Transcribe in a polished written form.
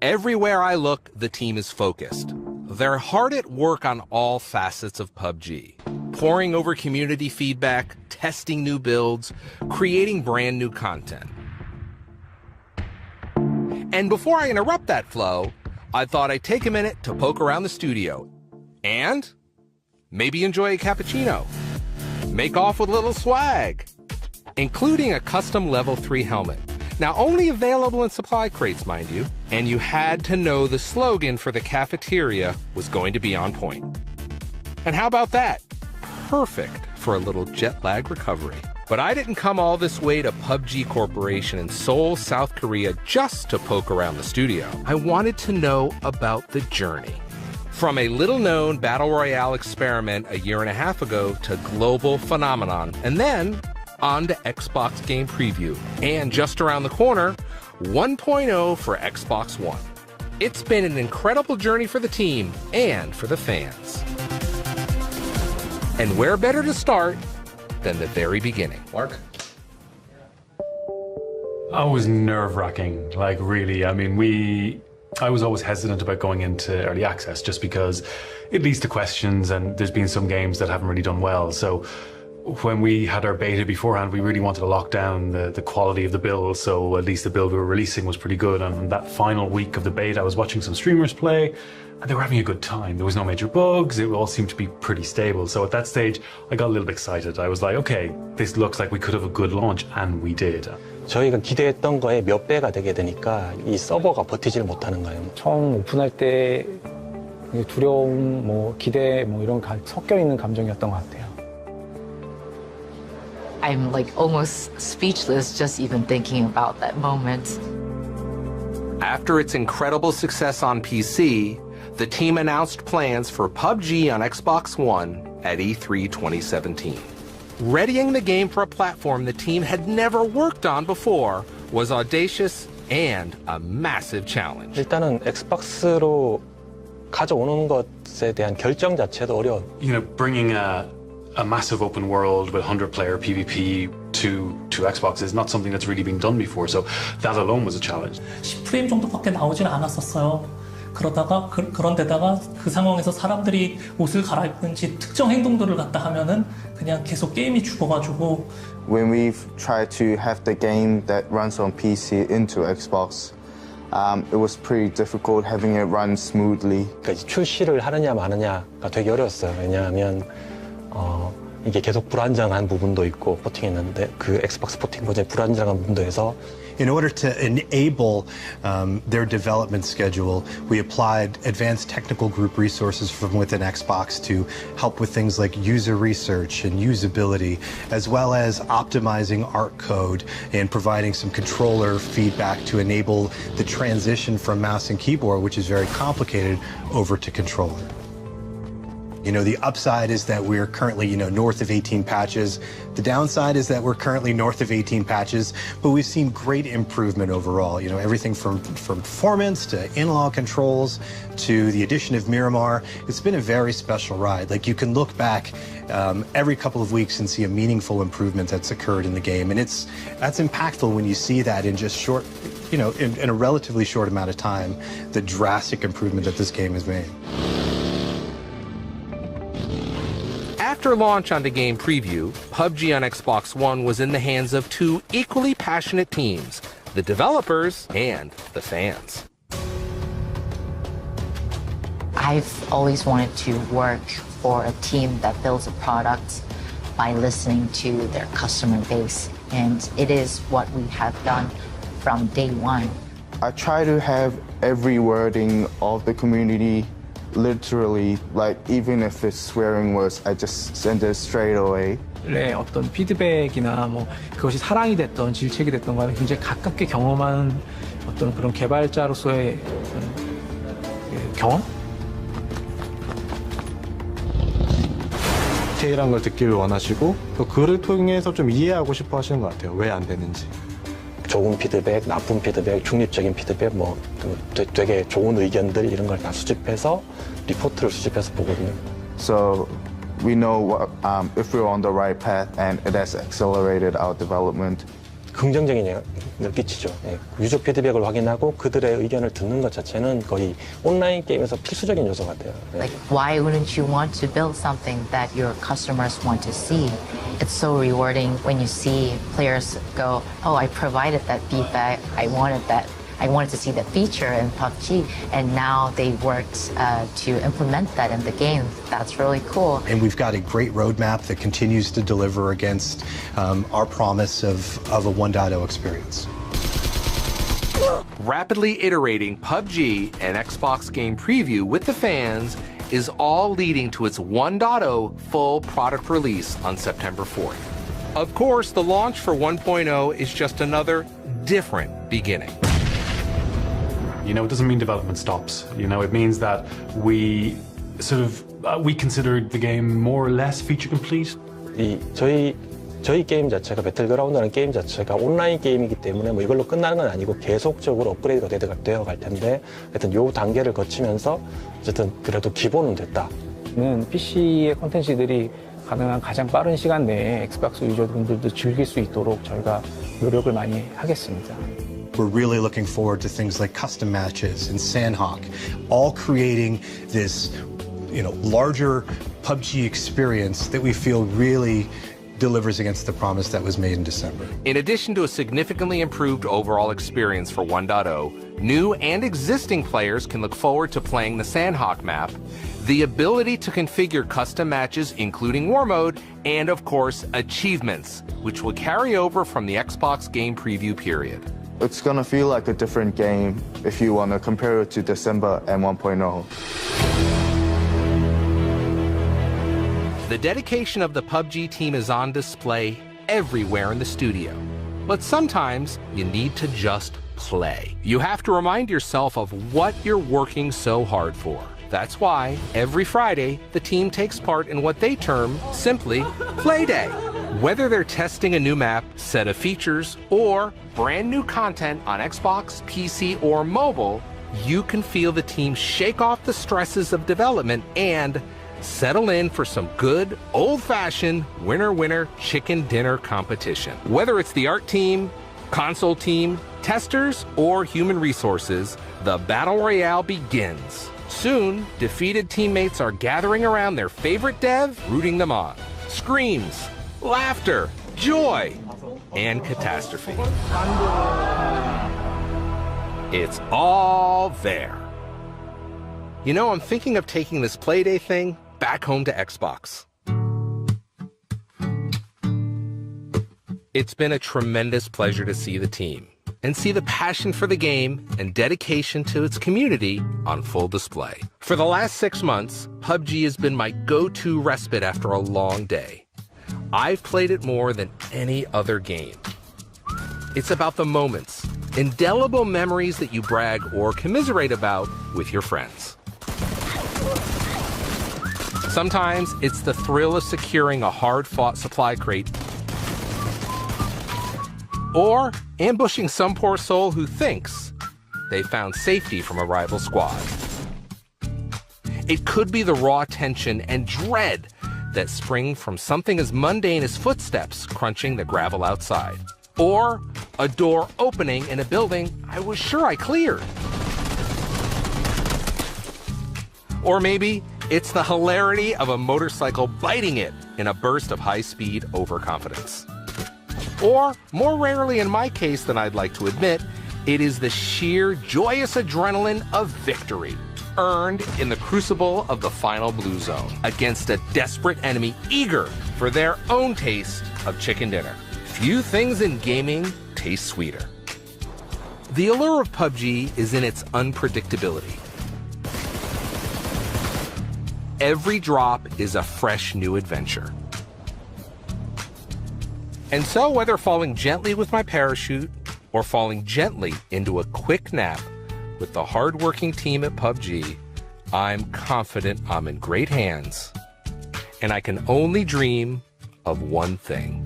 Everywhere I look, the team is focused. They're hard at work on all facets of PUBG, poring over community feedback, testing new builds, creating brand new content. And before I interrupt that flow, I thought I'd take a minute to poke around the studio and maybe enjoy a cappuccino, make off with a little swag, including a custom level 3 helmet. Now, only available in supply crates, mind you, and you had to know the slogan for the cafeteria was going to be on point. And how about that? Perfect for a little jet lag recovery. But I didn't come all this way to PUBG Corporation in Seoul, South Korea just to poke around the studio. I wanted to know about the journey. From a little-known Battle Royale experiment a year and a half ago to global phenomenon, and then on to Xbox Game Preview, and just around the corner, 1.0 for Xbox One. It's been an incredible journey for the team and for the fans. And where better to start than the very beginning? Mark? I was nerve-wracking, like really. I mean, I was always hesitant about going into early access just because it leads to questions and there's been some games that haven't really done well. So when we had our beta beforehand, we really wanted to lock down the quality of the build, so at least the build we were releasing was pretty good. And that final week of the beta, I was watching some streamers play, and they were having a good time. There was no major bugs, it all seemed to be pretty stable. So at that stage, I got a little bit excited. I was like, okay, this looks like we could have a good launch, and we did. 저희가 기대했던 거에 몇 배가 되게 되니까 이 서버가 버티질 못하는 거예요. 처음 오픈할 때 두려움, 기대 이런 섞여 있는 감정이었던 것 같아요. I'm like almost speechless just even thinking about that moment. After its incredible success on PC, the team announced plans for PUBG on Xbox One at E3 2017. Readying the game for a platform the team had never worked on before was audacious and a massive challenge. 일단은 엑스박스로 가져오는 것에 대한 결정 자체도 어려워. You know, bringing a massive open world with 100-player PvP to Xbox is not something that's really been done before, so that alone was a challenge. 10프레임 정도밖에 나오질 않았었어요. 그러다가 그런데다가 그 상황에서 사람들이 옷을 갈아입든지 특정 행동들을 갖다 하면은 그냥 계속 게임이 죽어가지고. When we've tried to have the game that runs on PC into Xbox, it was pretty difficult having it run smoothly. 그러니까 출시를 하느냐 마느냐가 되게 어려웠어요. 왜냐하면 이게 계속 불안정한 부분도 있고 포팅했는데 그 엑스박스 포팅 버전에 불안정한 부분도 해서 In order to enable their development schedule, we applied advanced technical group resources from within Xbox to help with things like user research and usability, as well as optimizing art code and providing some controller feedback to enable the transition from mouse and keyboard, which is very complicated, over to controller. You know, the upside is that we're currently, north of 18 patches. The downside is that we're currently north of 18 patches, but we've seen great improvement overall. You know, everything from performance to analog controls to the addition of Miramar. It's been a very special ride. Like, you can look back every couple of weeks and see a meaningful improvement that's occurred in the game. And that's impactful when you see that in just short, in a relatively short amount of time, the drastic improvement that this game has made. After launch onto Game Preview, PUBG on Xbox One was in the hands of two equally passionate teams, the developers and the fans. I've always wanted to work for a team that builds a product by listening to their customer base, and it is what we have done from day one. I try to have every wording of the community literally, like even if it's swearing words, I just send it straight away. 어떤 피드백이나 그것이 사랑이 됐던 질책이 됐던 거는 굉장히 가깝게 경험한 어떤 그런 개발자로서의 경험? 디테일한 걸 듣기를 원하시고 또 그를 통해서 좀 이해하고 싶어 하시는 것 같아요. 왜 안 되는지. 좋은 피드백, 나쁜 피드백, 중립적인 피드백, 되게 좋은 의견들 이런 걸 다 수집해서 리포트를 수집해서 보거든요. So we know if we're on the right path, and it has accelerated our development. 긍정적인 영향을 끼치죠. 예. 유저 피드백을 확인하고 그들의 의견을 듣는 것 자체는 거의 온라인 게임에서 필수적인 요소 같아요. 예. Like, why wouldn't you want to build something that your customers want to see? It's so rewarding when you see players go, oh, I provided that feedback, I wanted to see that feature in PUBG, and now they worked to implement that in the game. That's really cool. And we've got a great roadmap that continues to deliver against our promise of a 1.0 experience. Rapidly iterating PUBG and Xbox game preview with the fans is all leading to its 1.0 full product release on September 4th. Of course, the launch for 1.0 is just another different beginning. You know, it doesn't mean development stops. You know, it means that we sort of, we consider the game more or less feature complete. 저희 게임 자체가 배틀그라운드라는 게임 자체가 온라인 게임이기 때문에 뭐 이걸로 끝나는 건 아니고 계속적으로 업그레이드가 되어 갈 텐데 하여튼 요 단계를 거치면서 어쨌든 그래도 기본은 됐다. PC의 콘텐츠들이 가능한 가장 빠른 시간 내에 엑스박스 유저분들도 즐길 수 있도록 저희가 노력을 많이 하겠습니다. We're really looking forward to things like custom matches and Sandhawk, all creating this, larger PUBG experience that we feel really delivers against the promise that was made in December. In addition to a significantly improved overall experience for 1.0, new and existing players can look forward to playing the Sandhawk map, the ability to configure custom matches including War Mode, and of course, achievements, which will carry over from the Xbox game preview period. It's gonna feel like a different game if you wanna compare it to December and 1.0. The dedication of the PUBG team is on display everywhere in the studio. But sometimes you need to just play. You have to remind yourself of what you're working so hard for. That's why every Friday, the team takes part in what they term simply Play Day. Whether they're testing a new map, set of features, or brand new content on Xbox, PC, or mobile, you can feel the team shake off the stresses of development and settle in for some good, old-fashioned winner-winner chicken dinner competition. Whether it's the art team, console team, testers, or human resources, the Battle Royale begins. Soon, defeated teammates are gathering around their favorite dev, rooting them on. Screams, laughter, joy, and catastrophe. It's all there. You know, I'm thinking of taking this Playday thing back home to Xbox. It's been a tremendous pleasure to see the team and see the passion for the game and dedication to its community on full display. For the last 6 months, PUBG has been my go-to respite after a long day. I've played it more than any other game. It's about the moments, indelible memories that you brag or commiserate about with your friends. Sometimes it's the thrill of securing a hard-fought supply crate or ambushing some poor soul who thinks they found safety from a rival squad. It could be the raw tension and dread that spring from something as mundane as footsteps crunching the gravel outside, or a door opening in a building I was sure I cleared. Or maybe it's the hilarity of a motorcycle biting it in a burst of high-speed overconfidence. Or, more rarely in my case than I'd like to admit, it is the sheer joyous adrenaline of victory, earned in the crucible of the final blue zone, against a desperate enemy eager for their own taste of chicken dinner. Few things in gaming taste sweeter. The allure of PUBG is in its unpredictability. Every drop is a fresh new adventure. And so, whether falling gently with my parachute or falling gently into a quick nap with the hardworking team at PUBG, I'm confident I'm in great hands. And I can only dream of one thing: